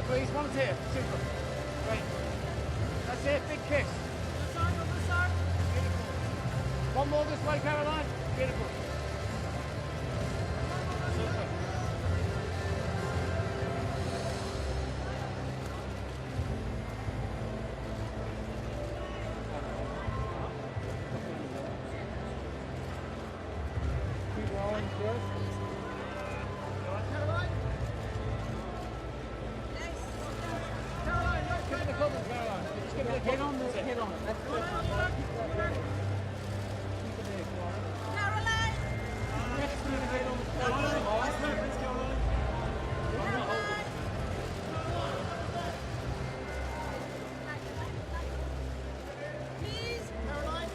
Volunteer, please. Volunteer. Super. Great. That's it. Big kiss. Beautiful. One more this way, Caroline. Beautiful. Super. Keep rolling, yes. Caroline? Give me the covers, Caroline. Just give me the covers. Head on. That's good. Caroline! Please! Caroline!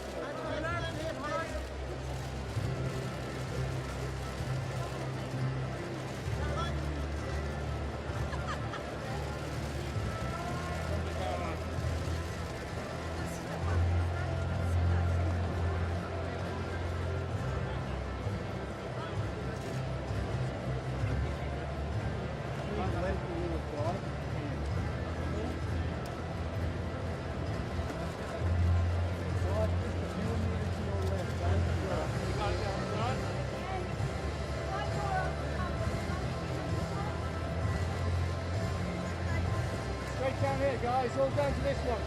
Straight down here, guys. All down to this one.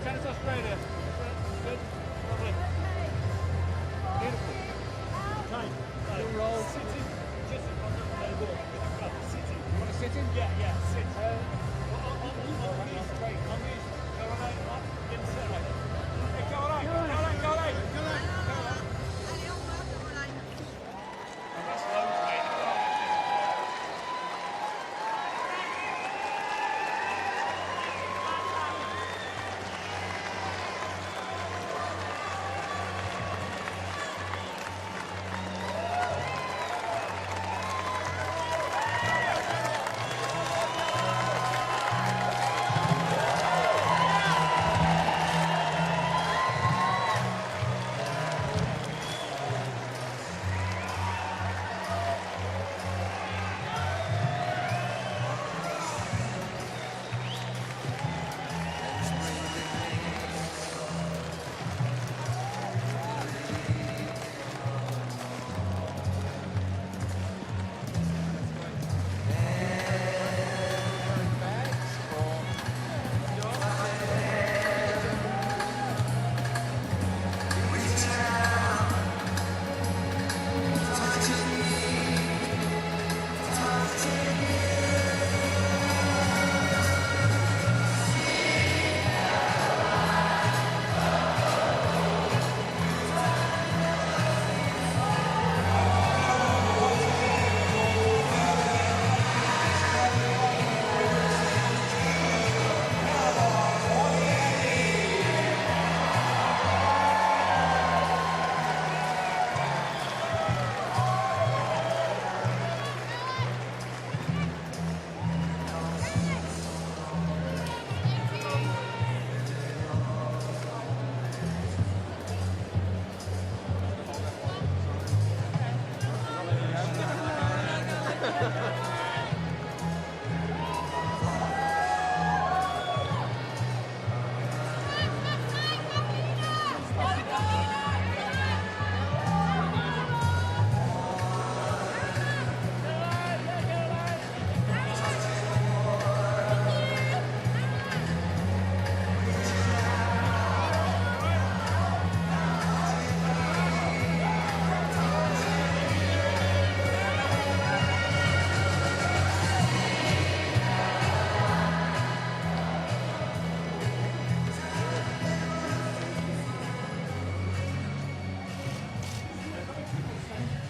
Tennis Australia. Good. Lovely. Beautiful. Time. Good roll. Sitting. Just on the wall. Sitting. You want to sit in? Yeah, sit. On these. Caroline, up. Inside. Hey, Caroline. That's loads, mate.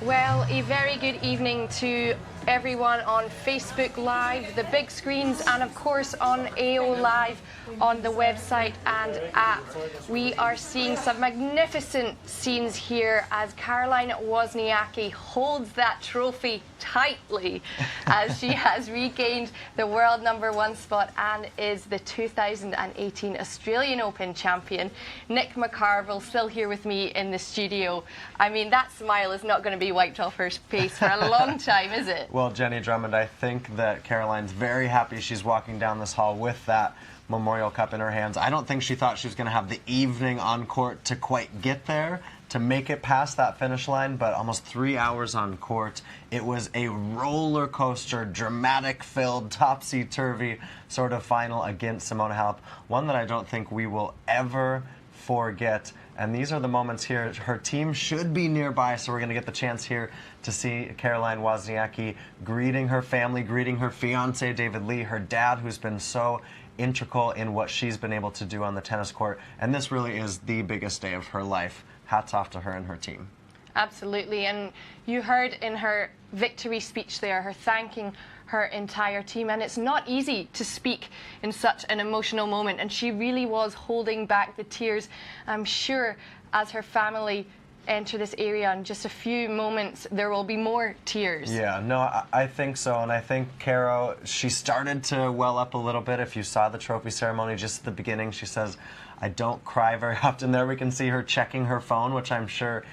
Well, a very good evening to everyone on Facebook Live, the big screens, and of course on AO Live on the website and app. We are seeing some magnificent scenes here as Caroline Wozniacki holds that trophy tightly as she has regained the world #1 spot and is the 2018 Australian Open champion. Nick McCarville still here with me in the studio. I mean, that smile is not going to be wiped off her face for a long time, is it? Well, Jenny Drummond, I think that Caroline's very happy she's walking down this hall with that Memorial Cup in her hands. I don't think she thought she was going to have the evening on court to quite get there, to make it past that finish line, but almost 3 hours on court. It was a roller coaster, dramatic-filled, topsy-turvy sort of final against Simona Halep, one that I don't think we will ever forget. And these are the moments here. Her team should be nearby, so we're going to get the chance here to see Caroline Wozniacki greeting her family, greeting her fiancé, David Lee, her dad, who's been so integral in what she's been able to do on the tennis court. And this really is the biggest day of her life. Hats off to her and her team. Absolutely. And you heard in her victory speech there, her thanking her entire team. And it's not easy to speak in such an emotional moment. And she really was holding back the tears. I'm sure as her family enter this area in just a few moments, there will be more tears. Yeah, no, I think so. And I think Caro, she started to well up a little bit. If you saw the trophy ceremony just at the beginning, she says, I don't cry very often. There we can see her checking her phone, which I'm sure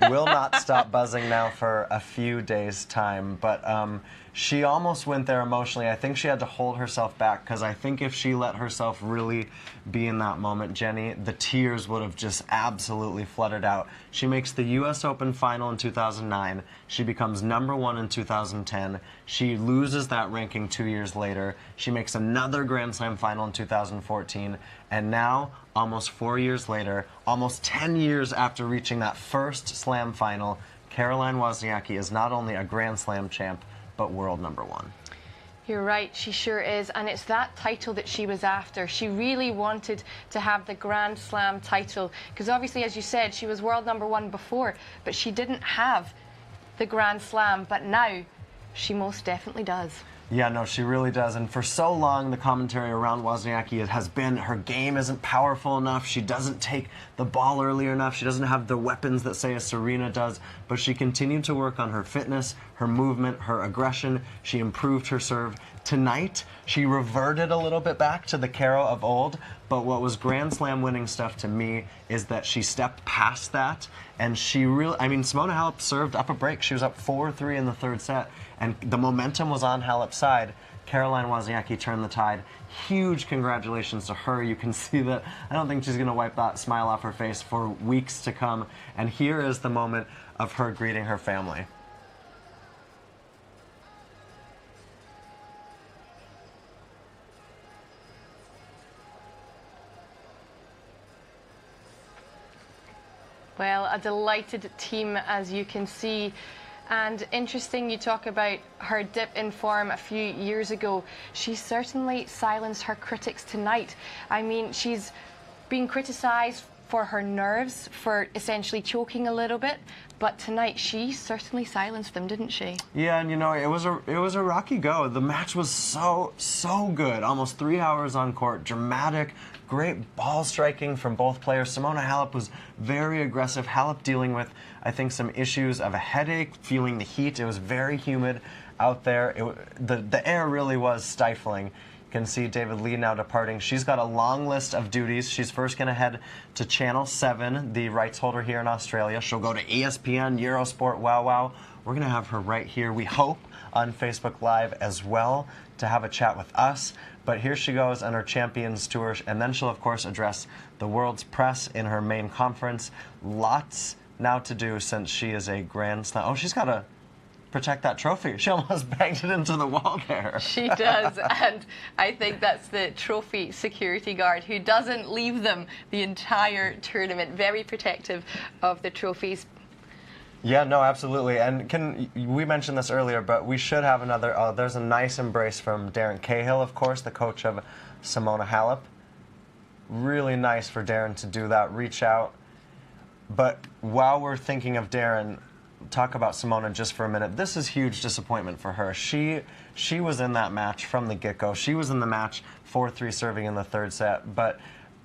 will not stop buzzing now for a few days' time. But she almost went there emotionally. I think she had to hold herself back, because I think if she let herself really be in that moment, Jenny, the tears would have just absolutely flooded out. She makes the U.S. Open final in 2009. She becomes #1 in 2010. She loses that ranking 2 years later. She makes another Grand Slam final in 2014. And now, almost 4 years later, almost 10 years after reaching that first Slam final, Caroline Wozniacki is not only a Grand Slam champ, but world #1. You're right, she sure is, and it's that title that she was after. She really wanted to have the Grand Slam title, because obviously, as you said, she was world #1 before, but she didn't have the Grand Slam, but now she most definitely does. Yeah, no, she really does. And for so long, the commentary around Wozniacki has been her game isn't powerful enough. She doesn't take the ball early enough. She doesn't have the weapons that, say, a Serena does. But she continued to work on her fitness, her movement, her aggression. She improved her serve. Tonight, she reverted a little bit back to the Caro of old. But what was Grand Slam winning stuff to me is that she stepped past that. And she really, I mean, Simona Halep served up a break. She was up 4-3 in the third set. And the momentum was on Halep's side. Caroline Wozniacki turned the tide. Huge congratulations to her. You can see that I don't think she's going to wipe that smile off her face for weeks to come. And here is the moment of her greeting her family. Well, a delighted team, as you can see. And interesting, you talk about her dip in form a few years ago. She certainly silenced her critics tonight. I mean, she's been criticised for her nerves, for essentially choking a little bit. But tonight, she certainly silenced them, didn't she? Yeah, and you know, it was a rocky go. The match was so good. Almost 3 hours on court, dramatic, great ball striking from both players. Simona Halep was very aggressive. Halep dealing with, I think, some issues of a headache, feeling the heat. It was very humid out there. The air really was stifling. You can see David Lee now departing. She's got a long list of duties. She's first going to head to Channel 7, the rights holder here in Australia. She'll go to ESPN, Eurosport, Wow Wow. We're going to have her right here, we hope, on Facebook Live as well, to have a chat with us. But here she goes on her Champions Tour, and then she'll, of course, address the world's press in her main conference. Lots now to do since she is a Grand Slam. Oh, she's got to protect that trophy. She almost banged it into the wall there. She does, and I think that's the trophy security guard who doesn't leave them the entire tournament. Very protective of the trophies. Yeah, no, absolutely. And we mentioned this earlier, but we should have another. There's a nice embrace from Darren Cahill, of course, the coach of Simona Halep. Really nice for Darren to do that, reach out. But while we're thinking of Darren, talk about Simona just for a minute. This is huge disappointment for her. She was in that match from the get-go. She was in the match 4-3 serving in the third set, but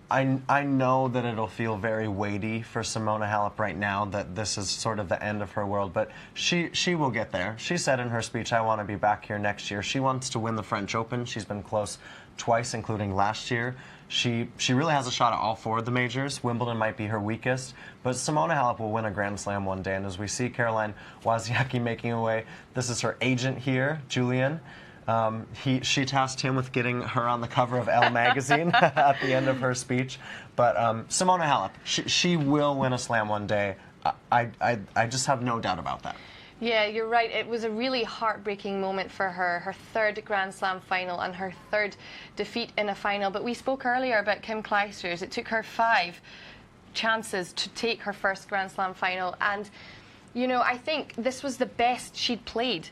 I know that it'll feel very weighty for Simona Halep right now, that this is sort of the end of her world, but she will get there. She said in her speech, I want to be back here next year. She wants to win the French Open. She's been close twice, including last year. She really has a shot at all 4 of the majors. Wimbledon might be her weakest, but Simona Halep will win a Grand Slam one day. And as we see Caroline Wozniacki making her way, this is her agent here, Julian. She tasked him with getting her on the cover of Elle magazine at the end of her speech. But Simona Halep, she will win a slam one day. I just have no doubt about that. Yeah, you're right. It was a really heartbreaking moment for her, her 3rd Grand Slam final and her 3rd defeat in a final. But we spoke earlier about Kim Clijsters. It took her 5 chances to take her 1st Grand Slam final. And, you know, I think this was the best she'd played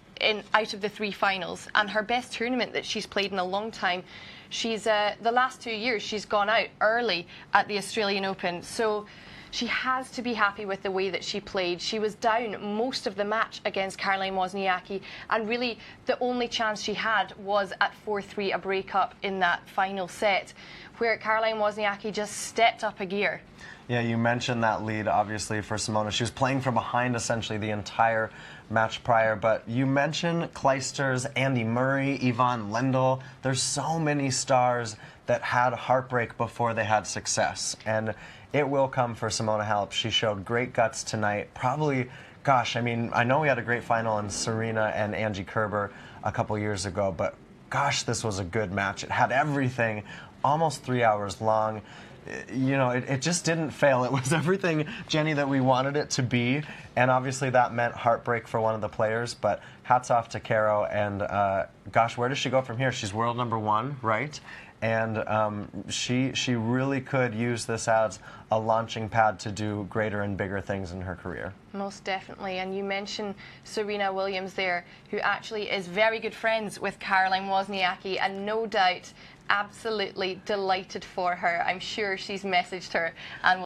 out of the 3 finals, and her best tournament that she's played in a long time. She's the last 2 years she's gone out early at the Australian Open. So she has to be happy with the way that she played. She was down most of the match against Caroline Wozniacki, and really the only chance she had was at 4-3, a breakup in that final set, where Caroline Wozniacki just stepped up a gear. Yeah, you mentioned that lead, obviously, for Simona. She was playing from behind, essentially, the entire match prior. But you mentioned Clijsters, Andy Murray, Yvonne Lendl. There's so many stars that had heartbreak before they had success. And it will come for Simona Halep. She showed great guts tonight. Probably, gosh, I mean, I know we had a great final in Serena and Angie Kerber a couple years ago, but gosh, this was a good match. It had everything, almost 3 hours long. You know, it just didn't fail. It was everything, Jenny, that we wanted it to be. And obviously that meant heartbreak for one of the players. But hats off to Caro. And gosh, where does she go from here? She's world #1, right? And she really could use this as a launching pad to do greater and bigger things in her career. Most definitely. And you mentioned Serena Williams there, who actually is very good friends with Caroline Wozniacki, and no doubt absolutely delighted for her. I'm sure she's messaged her and